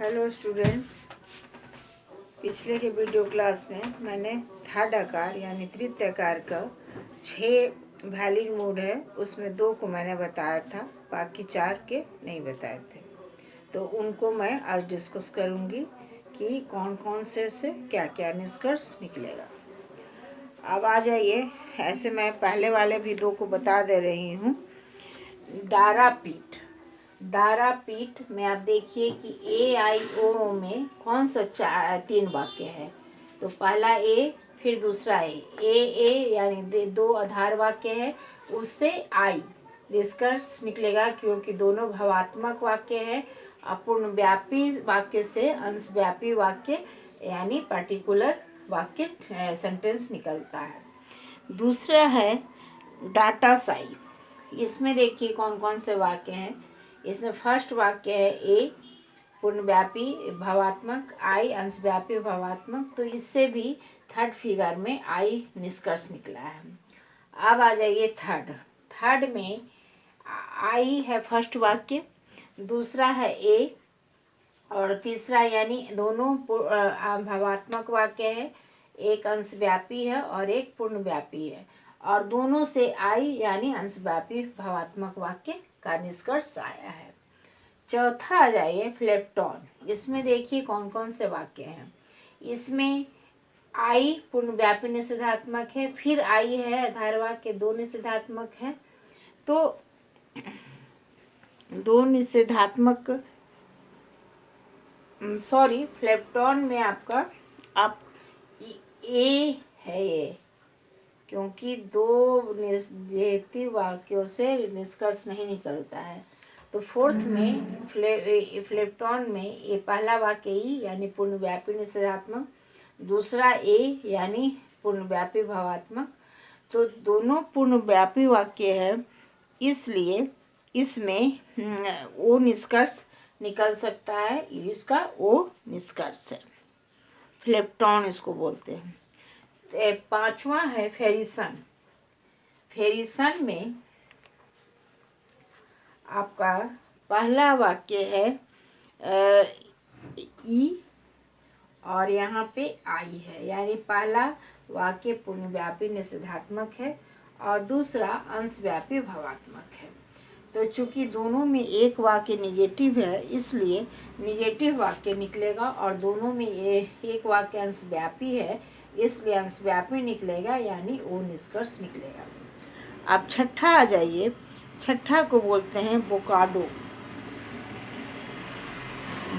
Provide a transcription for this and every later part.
Hello students, पिछले के video class में मैंने थर्ड आकार यानी तृतीय आकार का 6 वैलिड मूड है, उसमें 2 को मैंने बताया था, बाकी 4 के नहीं बताए थे। तो उनको मैं आज डिस्कस करूंगी कि कौन कौन से क्या क्या निष्कर्ष निकलेगा। अब आ जाइए, ऐसे मैं पहले वाले भी 2 को बता दे रही हूँ। डारा पीठ में आप देखिए कि ए आई ओ में कौन सा 3 वाक्य है। तो पहला ए, फिर दूसरा ए यानी 2 आधार वाक्य है, उससे आई निष्कर्ष निकलेगा क्योंकि दोनों भावात्मक वाक्य है। अपूर्णव्यापी वाक्य से अंशव्यापी वाक्य यानी पर्टिकुलर वाक्य सेंटेंस निकलता है। दूसरा है डाटा साई। इसमें देखिए कौन कौन से वाक्य हैं। इसमें फर्स्ट वाक्य है ए पूर्णव्यापी भावात्मक, आई अंशव्यापी भावात्मक, तो इससे भी थर्ड फिगर में आई निष्कर्ष निकला है। अब आ जाइए थर्ड में आई है फर्स्ट वाक्य, दूसरा है ए और तीसरा यानी दोनों भावात्मक वाक्य है, एक अंशव्यापी है और एक पूर्णव्यापी है, और दोनों से आई यानी अंशव्यापी भावात्मक वाक्य का निष्कर्ष आया है। चौथा आ जाइए फ्लेप्टॉन। इसमें देखिए कौन कौन से वाक्य हैं। इसमें आई पूर्णव्यापी निषेधात्मक है, फिर आई है आधार वाक्य, 2 निषेधात्मक है। तो 2 निषेधात्मक फ्लेप्टॉन में आपका ए है ये, क्योंकि 2 निषेधित वाक्यों से निष्कर्ष नहीं निकलता है। तो फोर्थ में फ्लेप्टॉन में ये पहला वाक्य ई यानी पूर्णव्यापी निषेधात्मक, दूसरा ए यानी पूर्णव्यापी भावात्मक, तो दोनों पूर्णव्यापी वाक्य है, इसलिए इसमें ओ निष्कर्ष निकल सकता है। इसका ओ निष्कर्ष है, फ्लेप्टॉन इसको बोलते हैं। पांचवा है फेरिसन। फेरिसन में आपका पहला वाक्य है ई और यहाँ पे आई है, यानी पहला वाक्य पूर्णव्यापी निषेधात्मक है और दूसरा अंशव्यापी भावात्मक है। तो चूंकि दोनों में एक वाक्य निगेटिव है, इसलिए निगेटिव वाक्य निकलेगा, और दोनों में एक वाक्य अंशव्यापी है, इसलिए अंशव्यापी निकलेगा, यानी ओ निष्कर्ष निकलेगा। अब छठा आ जाइए। छठा को बोलते हैं बोकाडो।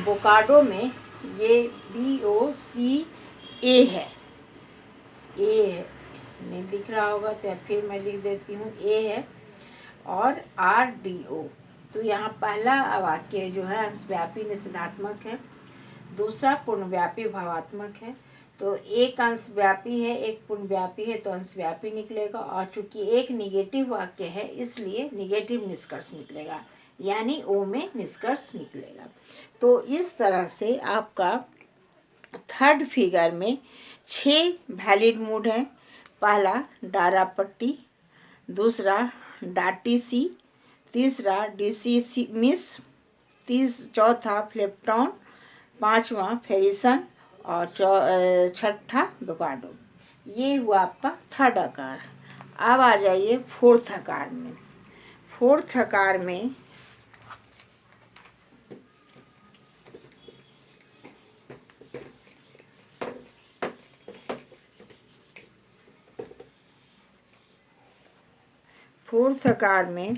बोकाडो में ये BOCA है, ए है, नहीं दिख रहा होगा तो फिर मैं लिख देती हूँ, ए है, और RDO। तो यहाँ पहला वाक्य जो है अंशव्यापी निषेधात्मक है, दूसरा पूर्णव्यापी भावात्मक है। तो एक अंशव्यापी है, एक पूर्णव्यापी है, तो अंशव्यापी निकलेगा, और चूंकि एक निगेटिव वाक्य है इसलिए निगेटिव निष्कर्ष निकलेगा, यानी ओ में निष्कर्ष निकलेगा। तो इस तरह से आपका थर्ड फिगर में 6 वैलिड मूड है। पहला डारा पट्टी, दूसरा डाटी सी, तीसरा डीसी मिस, चौथा फ्लेप्टॉन, पांचवा फेरिसन और छठा बोकाडो। ये हुआ आपका थर्ड आकार। अब आ जाइए फोर्थ आकार में। फोर्थ आकार में फोर्थ आकार में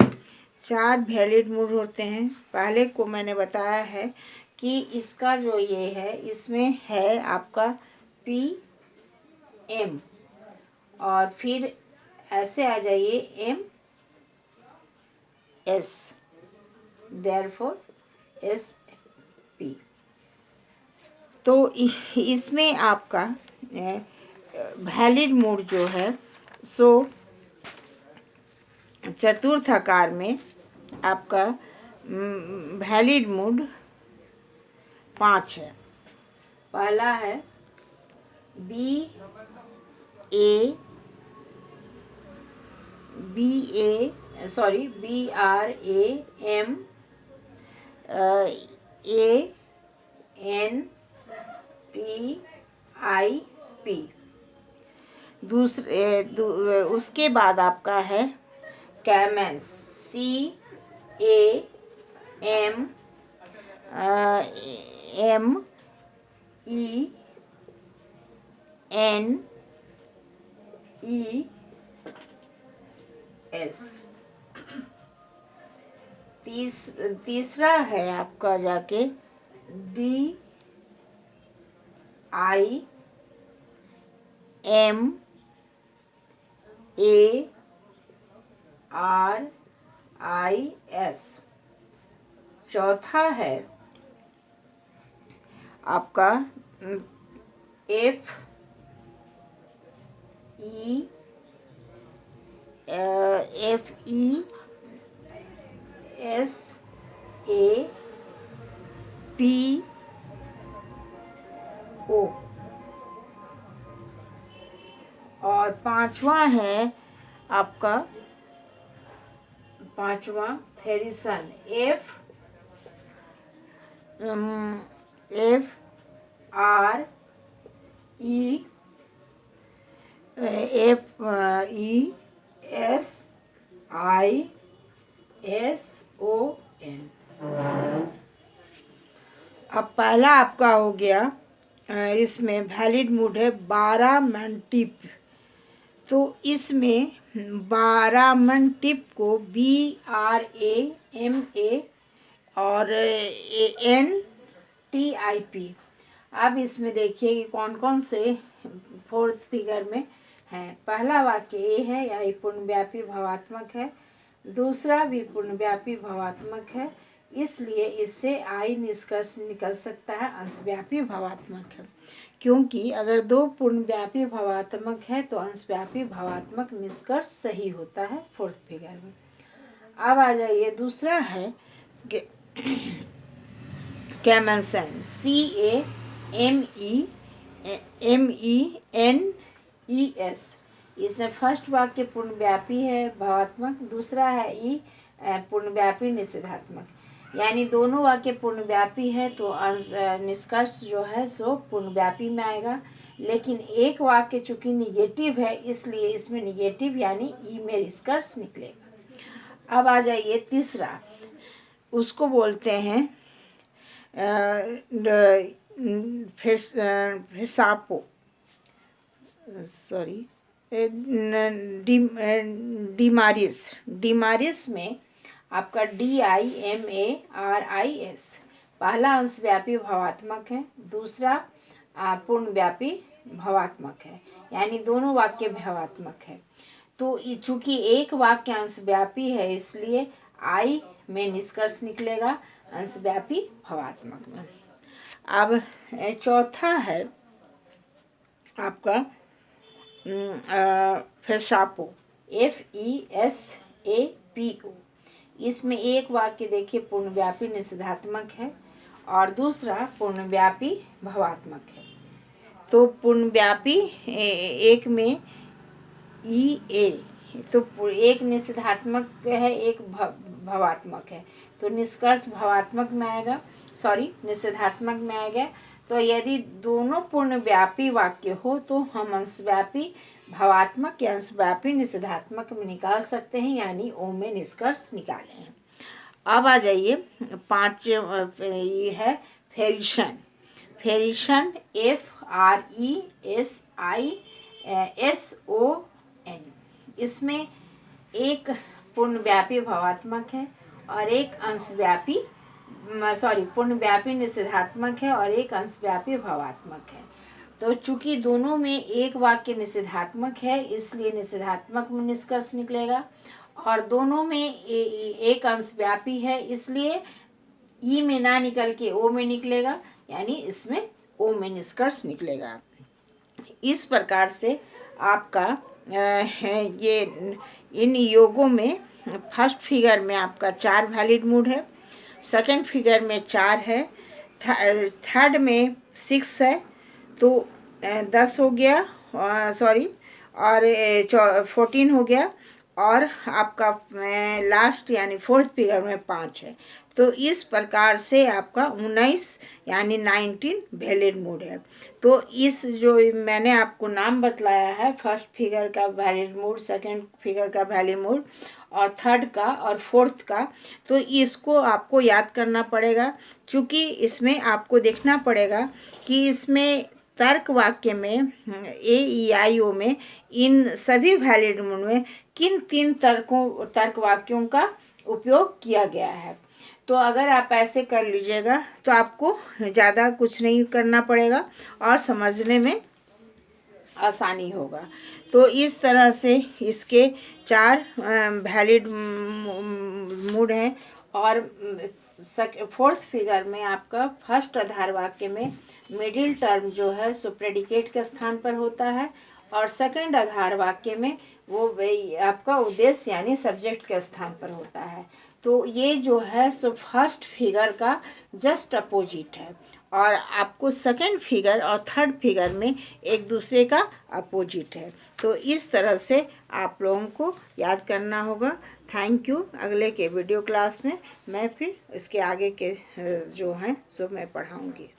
4 वैलिड मूड होते हैं। पहले को मैंने बताया है कि इसका जो ये है, इसमें है आपका PM, और फिर ऐसे आ जाइए MS, therefore SP। तो इसमें आपका वैलिड मूड जो है सो चतुर्थ आकार में आपका वैलिड मूड 5 है। पहला है BRAM IP। उसके बाद आपका है कैमेंस, CAMENES। तीसरा है आपका जाके DIMARIS। चौथा है आपका FESAPO। और पांचवा है आपका फेरिसन, FESISON। अब पहला आपका हो गया, इसमें वैलिड मूड है बारामंटिप। तो इसमें बारामंटिप को BRAMA और NTIP। अब इसमें देखिए कि कौन कौन से फोर्थ फिगर में हैं। पहला वाक्य ए है, यानी पूर्णव्यापी भवात्मक है। दूसरा भी पूर्णव्यापी भवात्मक है, इसलिए इससे आई निष्कर्ष निकल सकता है अंशव्यापी भवात्मक है, क्योंकि अगर दो पूर्णव्यापी भवात्मक है तो अंशव्यापी भवात्मक निष्कर्ष सही होता है फोर्थ फिगर में। अब आ जाइए, दूसरा है कैमेंसन, CAMENES। इसमें फर्स्ट वाक्य पूर्णव्यापी है भवात्मक, दूसरा है ई पूर्णव्यापी निषेधात्मक, यानी दोनों वाक्य पूर्णव्यापी है तो अंश निष्कर्ष जो है सो पूर्णव्यापी में आएगा। लेकिन एक वाक्य चूंकि निगेटिव है, इसलिए इसमें निगेटिव यानी ई में निष्कर्ष निकलेगा। अब आ जाइए तीसरा, उसको बोलते हैं FESAPO, सॉरी डिमारिस में आपका DIMARIS पहला अंशव्यापी भवात्मक है, दूसरा पूर्णव्यापी भवात्मक है, यानी दोनों वाक्य भवात्मक है। तो चूंकि एक वाक्य अंशव्यापी है, इसलिए आई में निष्कर्ष निकलेगा अंशव्यापी भवात्मक में। अब चौथा है आपका FESAPO, FESAPO। इसमें एक वाक्य देखिए पूर्णव्यापी निषेधात्मक है और दूसरा पूर्णव्यापी भवात्मक है। तो पूर्णव्यापी एक में EA, तो एक निषेधात्मक है, एक भवात्मक है, तो निष्कर्ष भवात्मक में आएगा, सॉरी निषेधात्मक में आएगा। तो यदि दोनों पूर्णव्यापी वाक्य हो तो हम अंशव्यापी भवात्मक या अंशव्यापी निषेधात्मक में निकाल सकते हैं, यानी ओ में निष्कर्ष निकाले हैं। अब आ जाइए पांच, ये है फेरिशन, FRESISON। इसमें एक पूर्णव्यापी भवात्मक है और एक अंशव्यापी पूर्णव्यापी निषेधात्मक है और एक अंशव्यापी भवात्मक है। तो चूंकि दोनों में एक वाक्य निषेधात्मक है, इसलिए निषेधात्मक में निष्कर्ष निकलेगा, और दोनों में एक अंशव्यापी है, इसलिए ई में ना निकल के ओ में निकलेगा, यानी इसमें ओ में निष्कर्ष निकलेगा। इस प्रकार से आपका ये इन योगों में फर्स्ट फिगर में आपका 4 वैलिड मूड है, सेकंड फिगर में 4 है, थर्ड में 6 है, तो 10 हो गया, सॉरी, और 14 हो गया, और आपका लास्ट यानी फोर्थ फिगर में 5 है। तो इस प्रकार से आपका 19 यानी 19 वैलिड मूड है। तो इस जो मैंने आपको नाम बतलाया है, फर्स्ट फिगर का वैलिड मूड, सेकंड फिगर का वैलिड मूड और थर्ड का और फोर्थ का, तो इसको आपको याद करना पड़ेगा। चूँकि इसमें आपको देखना पड़ेगा कि इसमें तर्क वाक्य में AEIO में इन सभी वैलिड मूड में किन 3 तर्क वाक्यों का उपयोग किया गया है। तो अगर आप ऐसे कर लीजिएगा तो आपको ज़्यादा कुछ नहीं करना पड़ेगा और समझने में आसानी होगा। तो इस तरह से इसके 4 वैलिड मूड हैं और फोर्थ फिगर में आपका फर्स्ट आधार वाक्य में मिडिल टर्म जो है सो प्रेडिकेट के स्थान पर होता है और सेकंड आधार वाक्य में वो आपका उद्देश्य यानी सब्जेक्ट के स्थान पर होता है। तो ये जो है सो फर्स्ट फिगर का जस्ट अपोजिट है और आपको सेकंड फिगर और थर्ड फिगर में एक दूसरे का अपोजिट है। तो इस तरह से आप लोगों को याद करना होगा। Thank you. अगले के वीडियो क्लास में मैं फिर इसके आगे के जो हैं सो मैं पढ़ाऊँगी।